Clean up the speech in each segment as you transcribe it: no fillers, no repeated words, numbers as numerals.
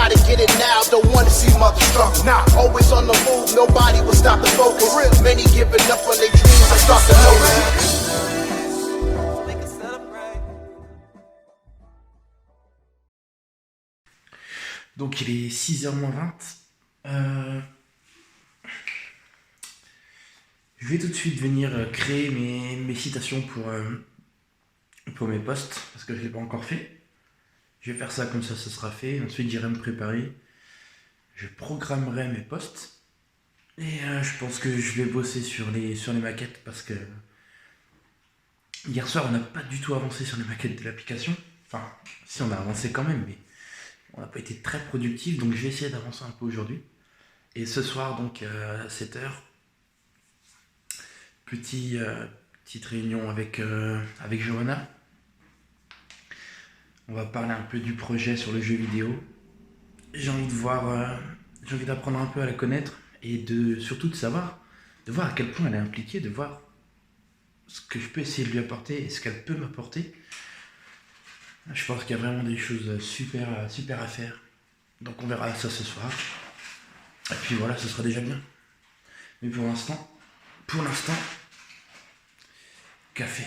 gotta get it now, don't wanna see mother struggle. Nah, always on the move, nobody will stop the focus. Many giving up on their dreams, I start to notice. Donc il est 6h moins 20. Je vais tout de suite venir créer mes citations pour mes posts, parce que je ne l'ai pas encore fait. Je vais faire ça comme ça sera fait. Ensuite j'irai me préparer. Je programmerai mes posts. Et je pense que je vais bosser sur les maquettes, parce que hier soir on n'a pas du tout avancé sur les maquettes de l'application. Enfin, si, on a avancé quand même, mais on n'a pas été très productif, donc je vais essayer d'avancer un peu aujourd'hui. Et ce soir, donc à 7h, petite réunion avec Johanna. On va parler un peu du projet sur le jeu vidéo. J'ai envie d'apprendre un peu à la connaître et surtout de voir à quel point elle est impliquée, de voir ce que je peux essayer de lui apporter et ce qu'elle peut m'apporter. Je pense qu'il y a vraiment des choses super à faire. Donc on verra ça ce soir. Et puis voilà, ce sera déjà bien. Mais pour l'instant, café.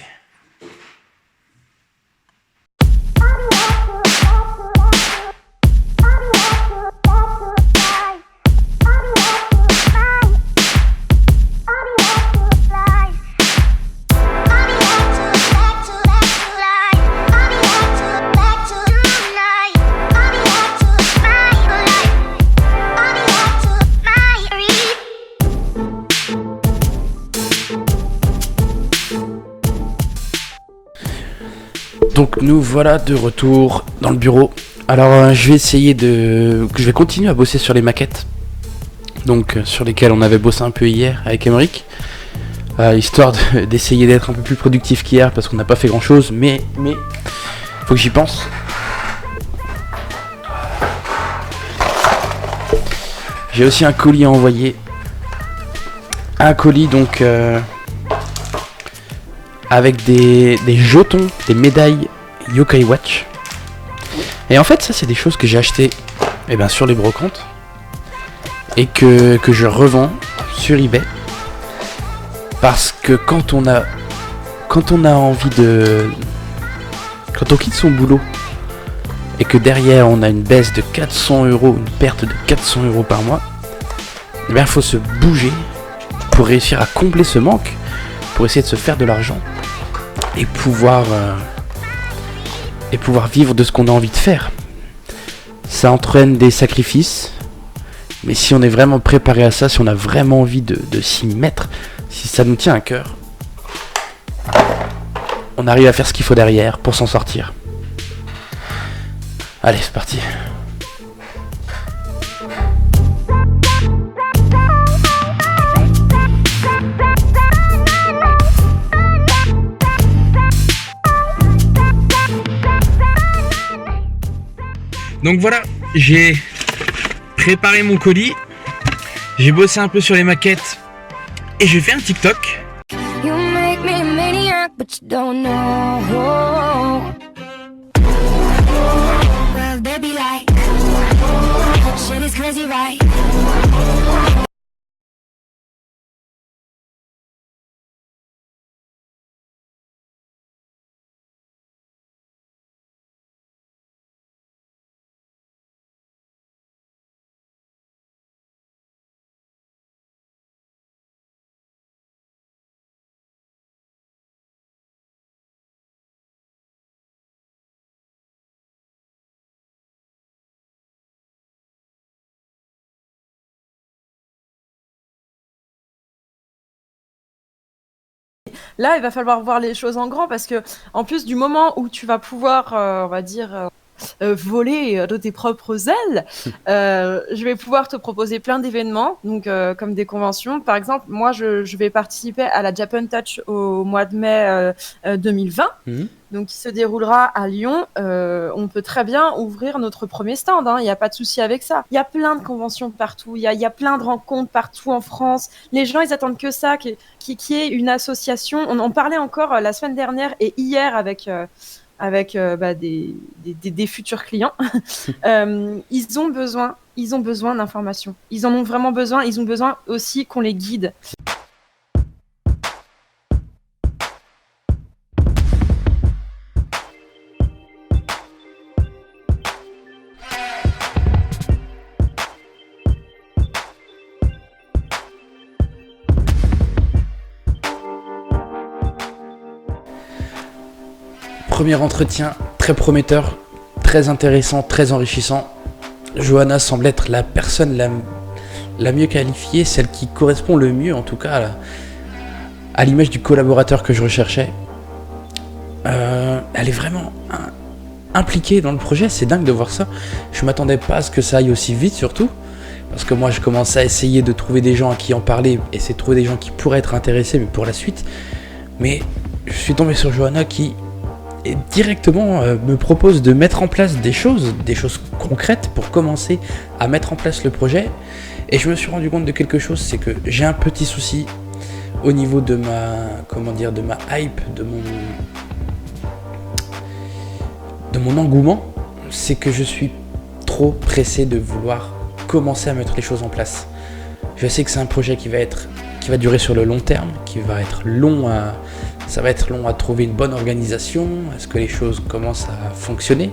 Donc nous voilà de retour dans le bureau. Alors je vais continuer à bosser sur les maquettes. Donc sur lesquelles on avait bossé un peu hier avec Emeric. Histoire d'essayer d'être un peu plus productif qu'hier, parce qu'on n'a pas fait grand chose, mais faut que j'y pense. J'ai aussi un colis à envoyer. Un colis donc avec des jetons, des médailles Yokai Watch. Et en fait ça c'est des choses que j'ai achetées sur les brocantes et que je revends sur eBay, parce que quand on a envie quand on quitte son boulot et que derrière on a une baisse de 400 €, une perte de 400 € par mois, il faut se bouger pour réussir à combler ce manque, pour essayer de se faire de l'argent et pouvoir vivre de ce qu'on a envie de faire. Ça entraîne des sacrifices, mais si on est vraiment préparé à ça, si on a vraiment envie de s'y mettre, si ça nous tient à cœur, on arrive à faire ce qu'il faut derrière pour s'en sortir. Allez, c'est parti. Donc voilà, j'ai préparé mon colis, j'ai bossé un peu sur les maquettes et j'ai fait un TikTok. You make me a maniac, but you don't know. Well, baby, like, shit is crazy, right? Là, il va falloir voir les choses en grand, parce que en plus du moment où tu vas pouvoir, on va dire, voler de tes propres ailes, je vais pouvoir te proposer plein d'événements, donc comme des conventions. Par exemple, moi, je vais participer à la Japan Touch au mois de mai 2020. Donc, qui se déroulera à Lyon. On peut très bien ouvrir notre premier stand, hein, il n'y a pas de souci avec ça. Il y a plein de conventions partout, il y a plein de rencontres partout en France. Les gens, ils attendent que ça, qu'il y ait une association. On en parlait encore la semaine dernière et hier avec avec des futurs clients, ils ont besoin d'informations. Ils en ont vraiment besoin. Ils ont besoin aussi qu'on les guide. Premier entretien, très prometteur, très intéressant, très enrichissant. Johanna semble être la personne la mieux qualifiée, celle qui correspond le mieux en tout cas à l'image du collaborateur que je recherchais. Elle est vraiment impliquée dans le projet, c'est dingue de voir ça. Je m'attendais pas à ce que ça aille aussi vite surtout, parce que moi je commençais à essayer de trouver des gens à qui en parler, essayer de trouver des gens qui pourraient être intéressés mais pour la suite. Mais je suis tombé sur Johanna qui et directement me propose de mettre en place des choses concrètes pour commencer à mettre en place le projet. Et je me suis rendu compte de quelque chose, c'est que j'ai un petit souci au niveau de ma hype, de mon engouement, c'est que je suis trop pressé de vouloir commencer à mettre les choses en place. Je sais que c'est un projet qui va durer sur le long terme, ça va être long à trouver une bonne organisation, à ce que les choses commencent à fonctionner.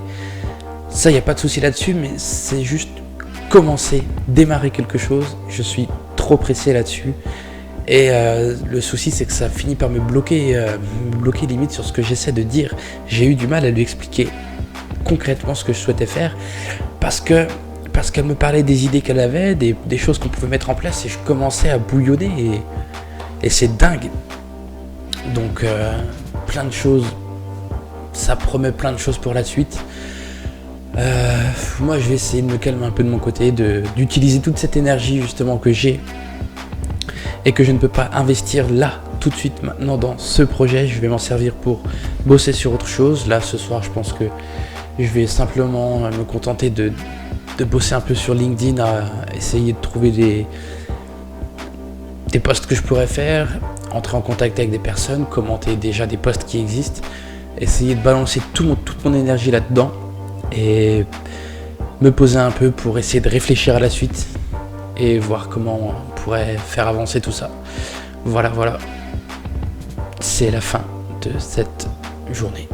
Ça, il n'y a pas de souci là-dessus, mais c'est juste commencer, démarrer quelque chose. Je suis trop pressé là-dessus. Et le souci, c'est que ça finit par me bloquer limite sur ce que j'essaie de dire. J'ai eu du mal à lui expliquer concrètement ce que je souhaitais faire, parce qu'elle me parlait des idées qu'elle avait, des choses qu'on pouvait mettre en place, et je commençais à bouillonner, et c'est dingue. Donc plein de choses, ça promet plein de choses pour la suite. Moi je vais essayer de me calmer un peu de mon côté, d'utiliser toute cette énergie justement que j'ai et que je ne peux pas investir là tout de suite maintenant dans ce projet. Je vais m'en servir pour bosser sur autre chose. Là ce soir je pense que je vais simplement me contenter de bosser un peu sur LinkedIn, à essayer de trouver des posts que je pourrais faire, entrer en contact avec des personnes, commenter déjà des posts qui existent, essayer de balancer toute mon énergie là-dedans et me poser un peu pour essayer de réfléchir à la suite et voir comment on pourrait faire avancer tout ça. Voilà, c'est la fin de cette journée.